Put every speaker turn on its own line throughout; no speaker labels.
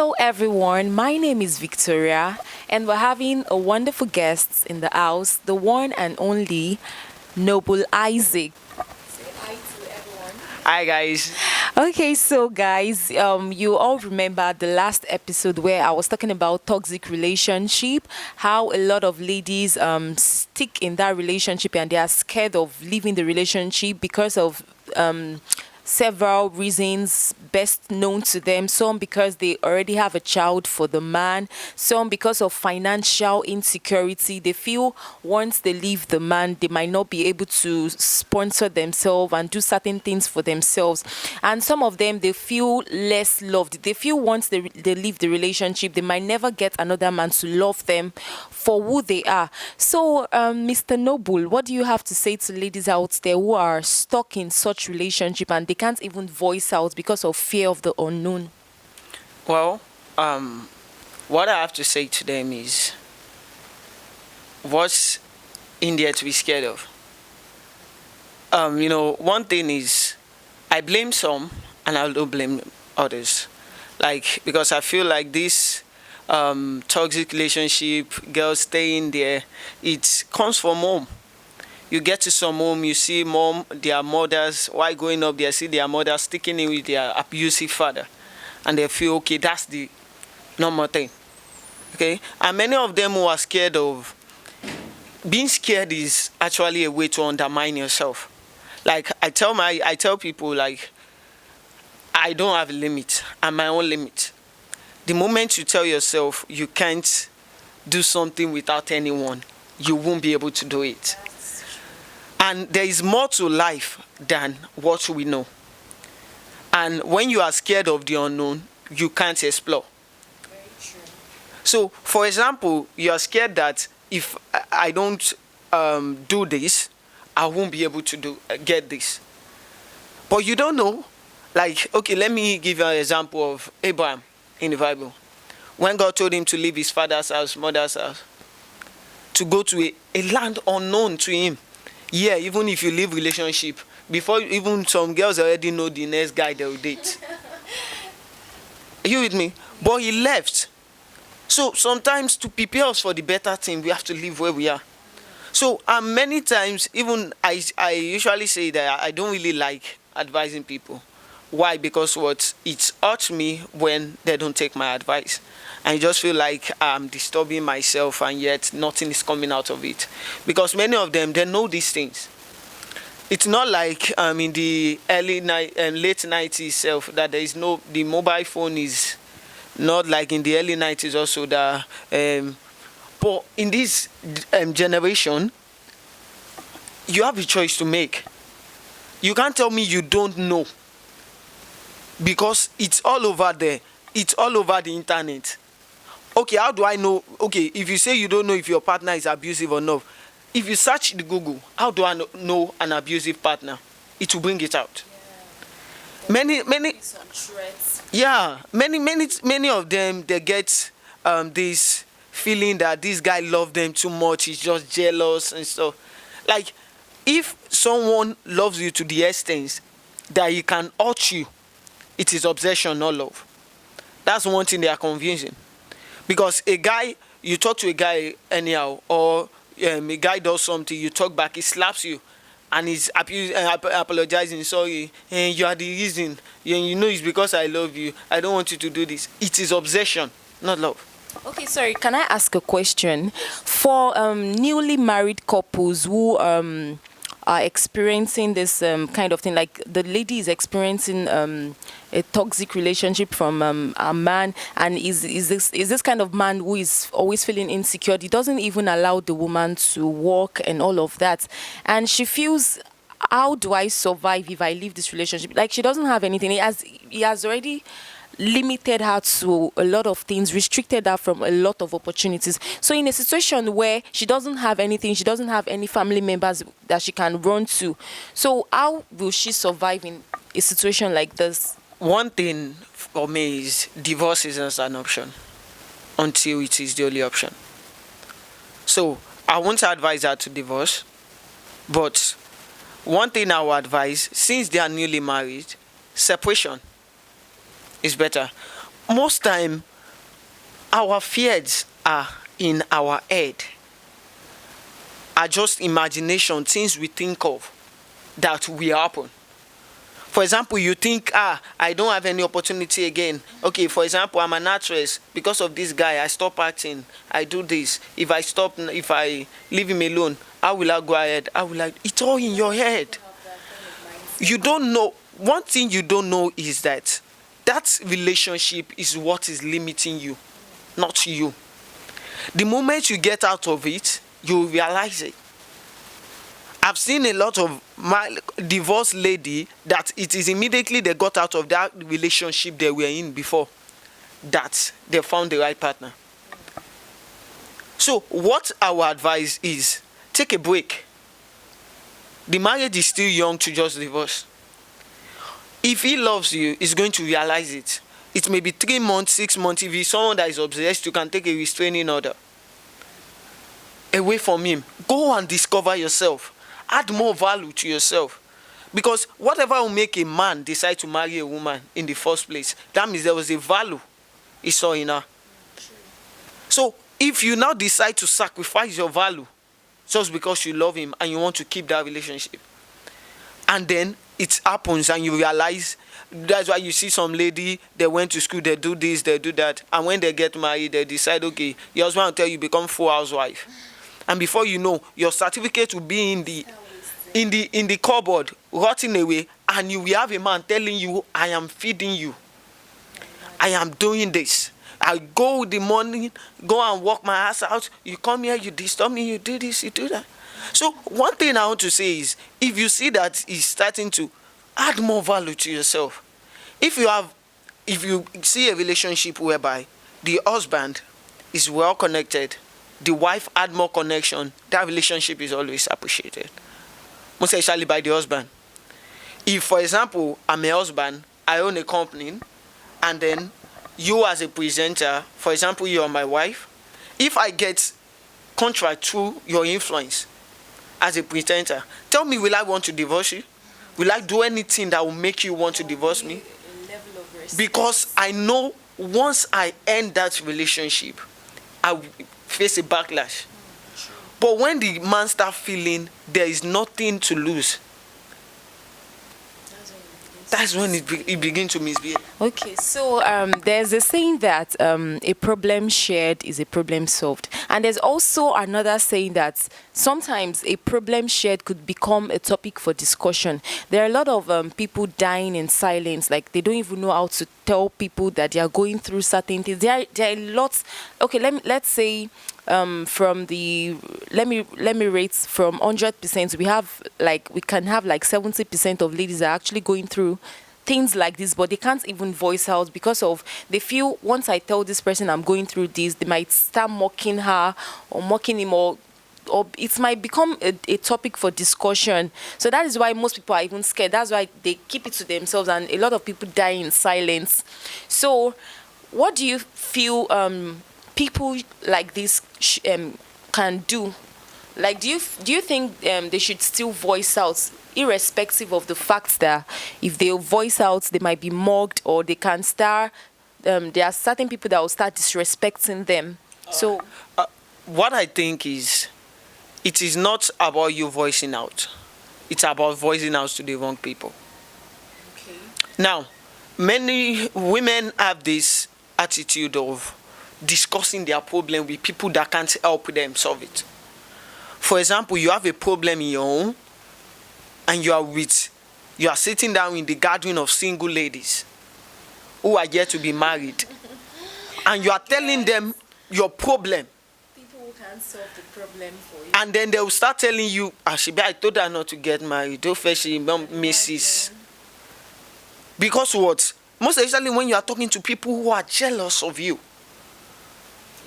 Hello, everyone. My name is Victoria, and we're having a wonderful guest in the house, the one and only Noble Isaac. Say hi to everyone.
Hi guys.
Okay, so guys, you all remember the last episode where I was talking about toxic relationship, how a lot of ladies stick in that relationship and they are scared of leaving the relationship because of several reasons best known to them. Some because they already have a child for the man, some because of financial insecurity. They feel once they leave the man they might not be able to sponsor themselves and do certain things for themselves. And some of them, they feel less loved. They feel once they leave the relationship they might never get another man to love them for who they are. So Mr. Noble, what do you have to say to ladies out there who are stuck in such relationship and they can't even voice out because of fear of the unknown?
Well, what I have to say to them is, what's in there to be scared of? One thing is, I blame some and I don't blame others. Like, because I feel like this toxic relationship, girls staying there, it comes from home. You get to some home, you see mom, their mothers, while going up there, see their mother sticking in with their abusive father. And they feel, okay, that's the normal thing. Okay? And many of them who are scared of, being scared is actually a way to undermine yourself. Like, I tell people, like, I don't have a limit. I'm my own limit. The moment you tell yourself you can't do something without anyone, you won't be able to do it. And there is more to life than what we know. And when you are scared of the unknown, you can't explore.
Very true.
So, for example, you are scared that if I don't do this, I won't be able to get this. But you don't know. Like, okay, let me give you an example of Abraham in the Bible. When God told him to leave his father's house, mother's house, to go to a land unknown to him. Yeah, even if you leave relationship, before even some girls already know the next guy they will date. Are you with me? But he left. So sometimes to prepare us for the better thing, we have to live where we are. So many times, even I usually say that I don't really like advising people. Why? Because it hurts me when they don't take my advice. I just feel like I'm disturbing myself and yet nothing is coming out of it. Because many of them, they know these things. It's not like in the late 90s self that there is the mobile phone is not like in the early 90s also that but in this generation, you have a choice to make. You can't tell me you don't know, because it's all over there. It's all over the internet. Okay, how do I know? Okay, if you say you don't know if your partner is abusive or not, if you search the Google, how do I know an abusive partner? It will bring it out.
Yeah.
Many
Some threats.
Yeah, many of them, they get this feeling that this guy loves them too much. He's just jealous and stuff. Like, if someone loves you to the extent that he can hurt you, it is obsession, not love. That's one thing they are confusing. Because you talk to a guy anyhow, or a guy does something, you talk back, he slaps you, and he's apologizing, sorry, and you are the reason, you know it's because I love you, I don't want you to do this. It is obsession, not love.
Okay, sorry, can I ask a question? For newly married couples who are experiencing this kind of thing, like the lady is experiencing a toxic relationship from a man, and is this kind of man who is always feeling insecure. He doesn't even allow the woman to work and all of that, and she feels, how do I survive if I leave this relationship? Like, she doesn't have anything. He has already limited her to a lot of things, restricted her from a lot of opportunities. So in a situation where she doesn't have anything, she doesn't have any family members that she can run to, so how will she survive in a situation like this?
One thing for me is divorce isn't an option until it is the only option. So I won't advise her to divorce, but one thing I will advise, since they are newly married, separation is better. Most time, Our fears are in our head, are just imagination, things we think of that will happen. For example, you think, I don't have any opportunity again. Okay, for example, I'm an actress. Because of this guy, I stop acting. I do this. If I leave him alone, how will I go ahead? It's all in your head. You don't know. One thing you don't know is that relationship is what is limiting you, not you. The moment you get out of it, you realize it. I've seen a lot of my divorced lady that it is immediately they got out of that relationship they were in before that they found the right partner. So what our advice is, take a break. The marriage is still young to just divorce. If he loves you, he's going to realize it. It may be 3 months, 6 months. If he's someone that is obsessed, you can take a restraining order away from him. Go and discover yourself. Add more value to yourself. Because whatever will make a man decide to marry a woman in the first place, that means there was a value he saw in her. So if you now decide to sacrifice your value just because you love him and you want to keep that relationship, and then it happens and you realize, that's why you see some lady, they went to school, they do this, they do that, and when they get married, they decide, okay, your husband will tell you become full housewife. And before you know, your certificate will be in the cupboard, rotting away, and you will have a man telling you, I am feeding you. I am doing this. I go in the morning, go and walk my ass out. You come here, you disturb me, you do this, you do that. So one thing I want to say is, if you see that it's starting to add more value to yourself, if you see a relationship whereby the husband is well connected, the wife add more connection, that relationship is always appreciated. Most especially by the husband. If, for example, I'm a husband, I own a company, and then you as a presenter, for example, you are my wife, if I get contract through your influence as a presenter, tell me, will I want to divorce you? Will I do anything that will make you want to divorce me? Because I know once I end that relationship, I will face a backlash. But when the man starts feeling there is nothing to lose, that's when it begins to misbehave.
Okay, so there's a saying that a problem shared is a problem solved. And there's also another saying that sometimes a problem shared could become a topic for discussion. There are a lot of people dying in silence, like they don't even know how to tell people that they are going through certain things. There are lots. Okay, let's say from the let me rate from 100%, we can have like 70% of ladies are actually going through things like this, but they can't even voice out because of they feel once I tell this person I'm going through this, they might start mocking her or mocking him, or it might become a topic for discussion. So that is why most people are even scared. That's why they keep it to themselves, and a lot of people die in silence. So what do you feel people like this can do? Like, do you think they should still voice out, irrespective of the fact that if they voice out, they might be mocked, or they can start? There are certain people that will start disrespecting them. So,
what I think is, it is not about you voicing out. It's about voicing out to the wrong people.
okay.
Now, many women have this attitude of discussing their problem with people that can't help them solve it. For example, you have a problem in your home, and you are sitting down in the gathering of single ladies who are yet to be married, and you are telling them your problem.
People who can't solve the problem for you.
And then they will start telling you, Ashibi, I told her not to get married. Don't fetch misses. Because what? Most especially when you are talking to people who are jealous of you,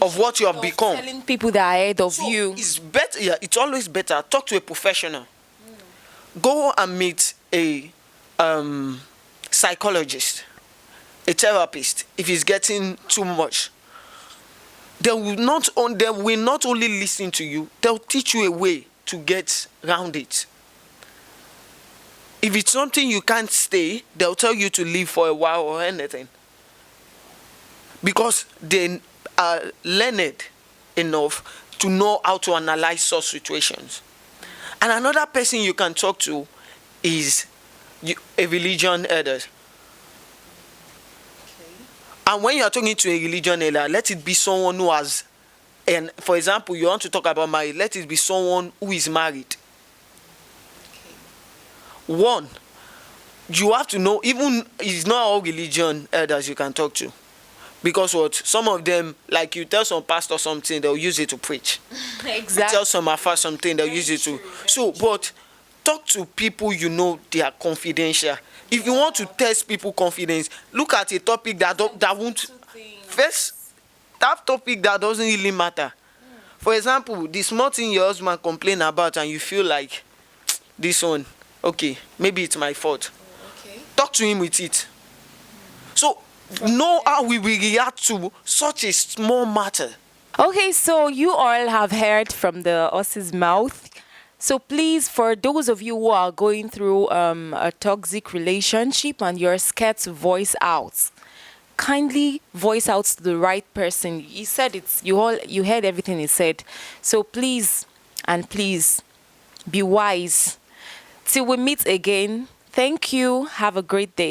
of what you have become.
Telling people that are ahead of you.
It's better. Yeah, it's always better. Talk to a professional. Go and meet a psychologist, a therapist. If it's getting too much, they will not only listen to you. They'll teach you a way to get around it. If it's something you can't stay, they'll tell you to leave for a while or anything. Because learned enough to know how to analyze such situations. And another person you can talk to is a religion elder. And when you are talking to a religion elder, let it be someone who has, and for example, you want to talk about marriage, let it be someone who is married. One, you have to know, even it's not all religion elders you can talk to. Because what? Some of them, like you tell some pastor something, they'll use it to preach.
Exactly.
You tell some alpha something, they'll use it to. So, but talk to people you know they are confidential. If you want to test people confidence, look at a topic that won't. First, that topic that doesn't really matter. For example, the small thing your husband complain about and you feel like this one, okay, maybe it's my fault. Talk to him with it. So know how we will react to such a small matter.
Okay, so you all have heard from the horse's mouth. So please, for those of you who are going through a toxic relationship and you're scared to voice out, kindly voice out to the right person. He said it's you heard everything he said. So please and please be wise. Till we meet again. Thank you. Have a great day.